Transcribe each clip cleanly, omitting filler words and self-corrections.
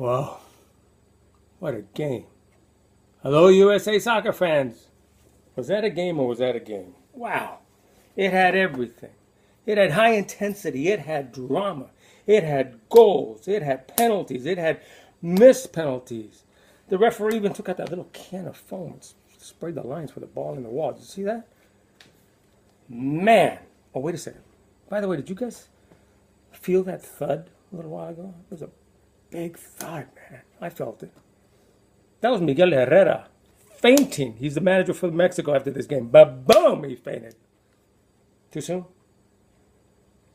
Whoa, what a game. Hello, USA soccer fans. Was that a game or was that a game? Wow. It had everything. It had high intensity. It had drama. It had goals. It had penalties. It had missed penalties. The referee even took out that little can of foam and sprayed the lines for the ball in the wall. Did you see that? Man. Oh, wait a second. By the way, did you guys feel that thud a little while ago? It was a big thud, man. I felt it. That was Miguel Herrera fainting. He's the manager for Mexico after this game. But boom, he fainted. Too soon?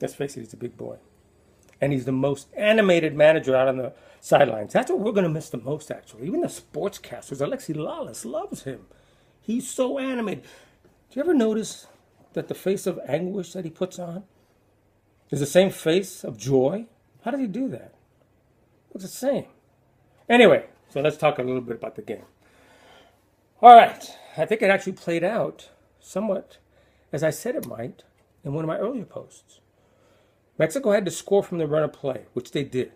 Let's face it, he's a big boy. And he's the most animated manager out on the sidelines. That's what we're going to miss the most, actually. Even the sportscasters, Alexi Lalas loves him. He's so animated. Do you ever notice that the face of anguish that he puts on is the same face of joy? How did he do that? Looks the same. Anyway, so let's talk a little bit about the game. All right. I think it actually played out somewhat as I said it might in one of my earlier posts. Mexico had to score from the run of play, which they did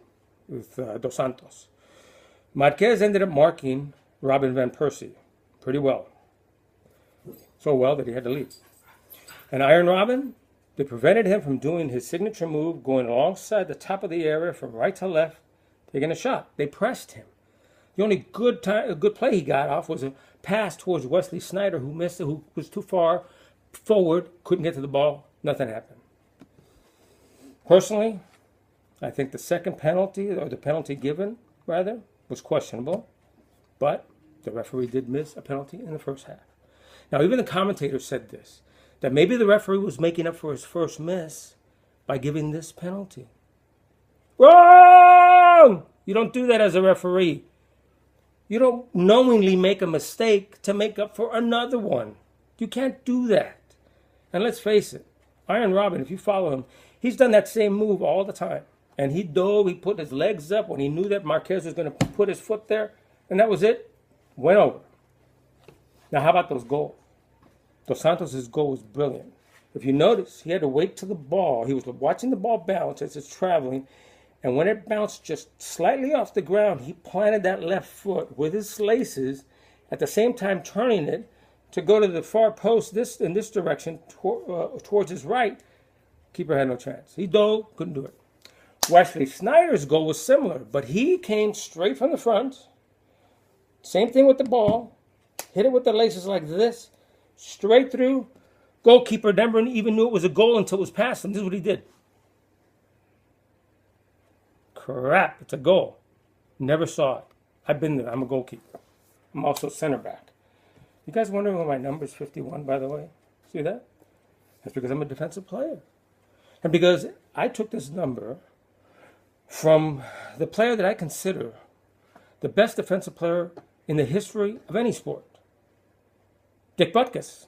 with Dos Santos. Marquez ended up marking Robin Van Persie pretty well. So well that he had to leave. And Iron Robin, they prevented him from doing his signature move, going alongside the top of the area from right to left, taking a shot. They pressed him. The only good play he got off was a pass towards Wesley Sneijder, who missed it, who was too far forward, couldn't get to the ball. Nothing happened. Personally, I think the second penalty, or the penalty given, rather, was questionable. But the referee did miss a penalty in the first half. Now, even the commentator said this, that maybe the referee was making up for his first miss by giving this penalty. Wrong! You don't do that as a referee. You don't knowingly make a mistake to make up for another one. You can't do that. And let's face it, Iron Robin, if you follow him, he's done that same move all the time. And he dove, he put his legs up when he knew that Marquez was going to put his foot there. And that was it. Went over. Now, how about those goals? Dos Santos' goal was brilliant. If you notice, he had to wait till the ball. He was watching the ball bounce as it's traveling. And when it bounced just slightly off the ground, he planted that left foot with his laces, at the same time turning it to go to the far post in this direction towards his right. Keeper had no chance. He dove, couldn't do it. Wesley Sneijder's goal was similar, but he came straight from the front. Same thing with the ball. Hit it with the laces like this. Straight through. Goalkeeper never even knew it was a goal until it was past him. This is what he did. Crap, it's a goal. Never saw it. I've been there. I'm a goalkeeper. I'm also center back. You guys wondering why my number is 51, by the way? See that? That's because I'm a defensive player. And because I took this number from the player that I consider the best defensive player in the history of any sport. Dick Butkus.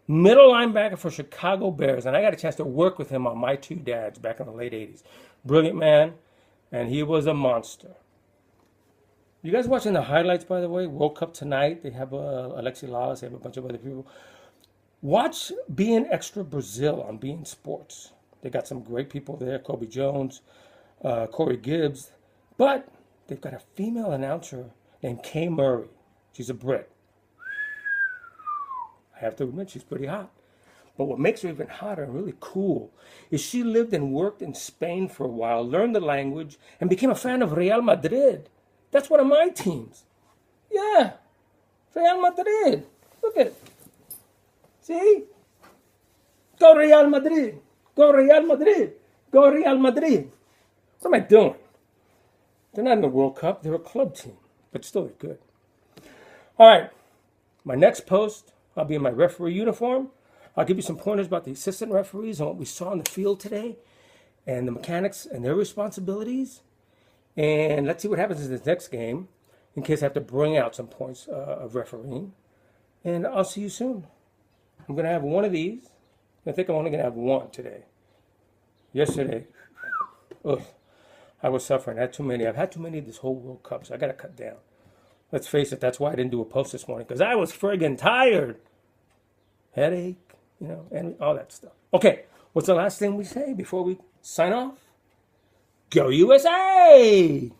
Middle linebacker for Chicago Bears. And I got a chance to work with him on My Two Dads back in the late 80s. Brilliant man. And he was a monster. You guys watching the highlights, by the way? World Cup tonight. They have Alexi Lalas. They have a bunch of other people. Watch beIN Extra Brazil on beIN Sports. They got some great people there. Kobe Jones, Corey Gibbs. But they've got a female announcer named Kay Murray. She's a Brit. I have to admit, she's pretty hot. But what makes her even hotter and really cool is she lived and worked in Spain for a while, learned the language, and became a fan of Real Madrid. That's one of my teams. Yeah, Real Madrid. Look at it. See? Go Real Madrid. Go Real Madrid. Go Real Madrid. What am I doing? They're not in the World Cup. They're a club team. But still, they're good. All right. My next post, I'll be in my referee uniform. I'll give you some pointers about the assistant referees and what we saw in the field today and the mechanics and their responsibilities. And let's see what happens in this next game in case I have to bring out some points of refereeing. And I'll see you soon. I'm going to have one of these. I think I'm only going to have one today. Yesterday, I was suffering. I had too many. I've had too many this whole World Cup, so I got to cut down. Let's face it, that's why I didn't do a post this morning, because I was friggin' tired. Headache, and all that stuff. Okay, what's the last thing we say before we sign off? Go USA!